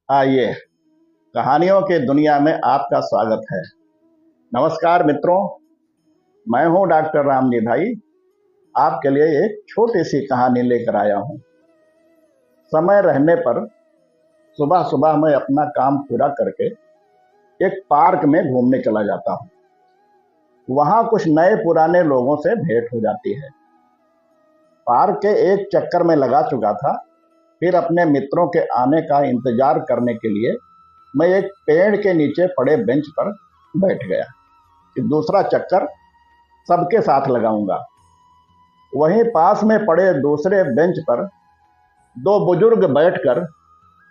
आइए, कहानियों की दुनिया में आपका स्वागत है। नमस्कार मित्रों, मैं हूं डॉक्टर रामजी भाई। आपके लिए एक छोटी सी कहानी लेकर आया हूं। समय रहने पर सुबह सुबह मैं अपना काम पूरा करके एक पार्क में घूमने चला जाता हूं। वहां कुछ नए पुराने लोगों से भेंट हो जाती है। पार्क के एक चक्कर में लगा चुका था, फिर अपने मित्रों के आने का इंतजार करने के लिए मैं एक पेड़ के नीचे पड़े बेंच पर बैठ गया कि दूसरा चक्कर सबके साथ लगाऊंगा। वहीं पास में पड़े दूसरे बेंच पर दो बुजुर्ग बैठकर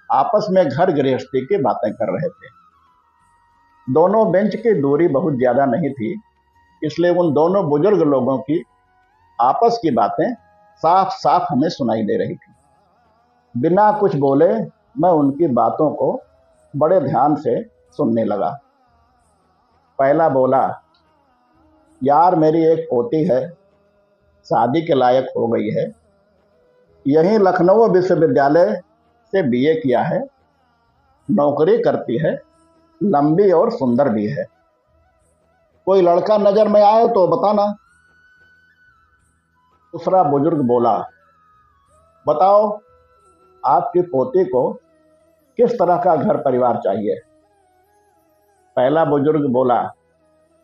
आपस में घर गृहस्थी की बातें कर रहे थे। दोनों बेंच की दूरी बहुत ज्यादा नहीं थी, इसलिए उन दोनों बुजुर्ग लोगों की आपस की बातें साफ साफ हमें सुनाई दे रही थी। बिना कुछ बोले मैं उनकी बातों को बड़े ध्यान से सुनने लगा। पहला बोला, यार मेरी एक पोती है, शादी के लायक हो गई है। यहीं लखनऊ विश्वविद्यालय से बीए किया है, नौकरी करती है, लंबी और सुंदर भी है। कोई लड़का नजर में आए तो बताना। दूसरा बुजुर्ग बोला, बताओ आपकी पोती को किस तरह का घर परिवार चाहिए। पहला बुजुर्ग बोला,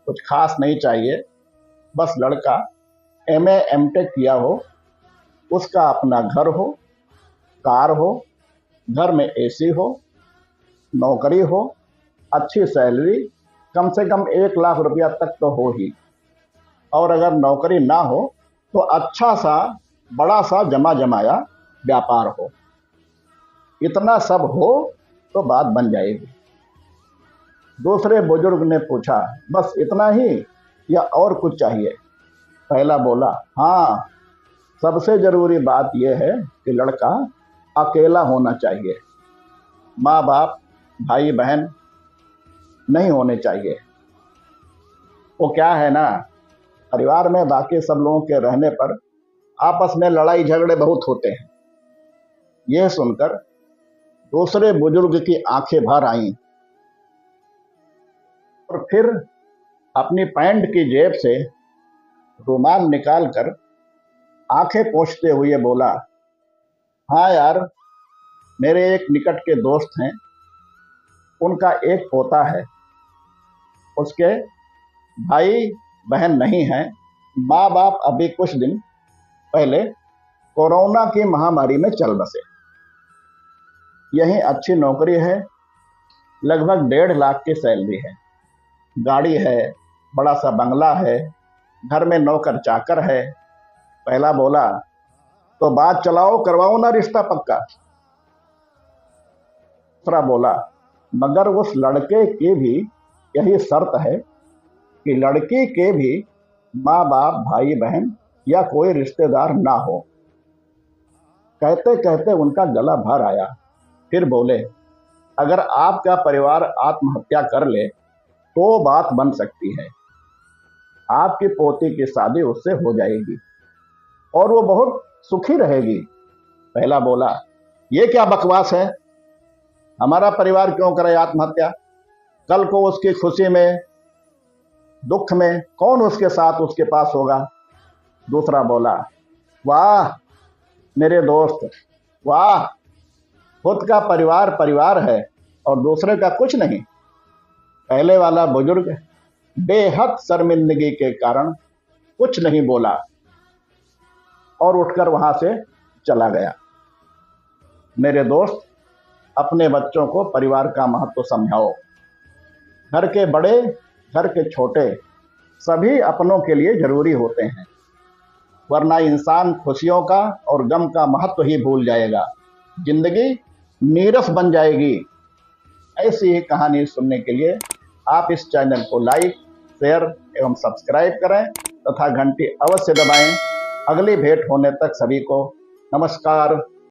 कुछ खास नहीं चाहिए, बस लड़का एमए एमटेक किया हो, उसका अपना घर हो, कार हो, घर में एसी हो, नौकरी हो, अच्छी सैलरी, कम से कम 1 लाख रुपया तक तो हो ही, और अगर नौकरी ना हो तो अच्छा सा बड़ा सा जमा जमाया व्यापार हो। इतना सब हो तो बात बन जाएगी। दूसरे बुजुर्ग ने पूछा, बस इतना ही या और कुछ चाहिए। पहला बोला, हाँ, सबसे जरूरी बात यह है कि लड़का अकेला होना चाहिए, माँ बाप भाई बहन नहीं होने चाहिए। वो क्या है ना, परिवार में बाकी सब लोगों के रहने पर आपस में लड़ाई झगड़े बहुत होते हैं। यह सुनकर दूसरे बुजुर्ग की आंखें भर आईं और फिर अपनी पैंट की जेब से रुमाल निकालकर आंखें पोंछते हुए बोला, हाँ यार, मेरे एक निकट के दोस्त हैं, उनका एक पोता है, उसके भाई बहन नहीं हैं। माँ बाप अभी कुछ दिन पहले कोरोना की महामारी में चल बसे। यहीं अच्छी नौकरी है, लगभग 1.5 लाख की सैलरी है, गाड़ी है, बड़ा सा बंगला है, घर में नौकर चाकर है। पहला बोला, तो बात चलाओ, करवाओ ना रिश्ता पक्का। दूसरा बोला, मगर उस लड़के की भी यही शर्त है कि लड़की के भी माँ बाप भाई बहन या कोई रिश्तेदार ना हो। कहते कहते उनका गला भर आया। फिर बोले, अगर आपका परिवार आत्महत्या कर ले तो बात बन सकती है, आपकी पोती की शादी उससे हो जाएगी और वो बहुत सुखी रहेगी। पहला बोला, ये क्या बकवास है, हमारा परिवार क्यों करे आत्महत्या, कल को उसकी खुशी में दुख में कौन उसके साथ उसके पास होगा। दूसरा बोला, वाह मेरे दोस्त, वाह, खुद का परिवार परिवार है और दूसरे का कुछ नहीं। पहले वाला बुजुर्ग बेहद शर्मिंदगी के कारण कुछ नहीं बोला और उठकर वहां से चला गया। मेरे दोस्त, अपने बच्चों को परिवार का महत्व समझाओ। घर के बड़े, घर के छोटे, सभी अपनों के लिए जरूरी होते हैं, वरना इंसान खुशियों का और गम का महत्व ही भूल जाएगा, जिंदगी नीरस बन जाएगी। ऐसी ही कहानी सुनने के लिए आप इस चैनल को लाइक, शेयर एवं सब्सक्राइब करें तथा घंटी अवश्य दबाएं। अगली भेंट होने तक सभी को नमस्कार।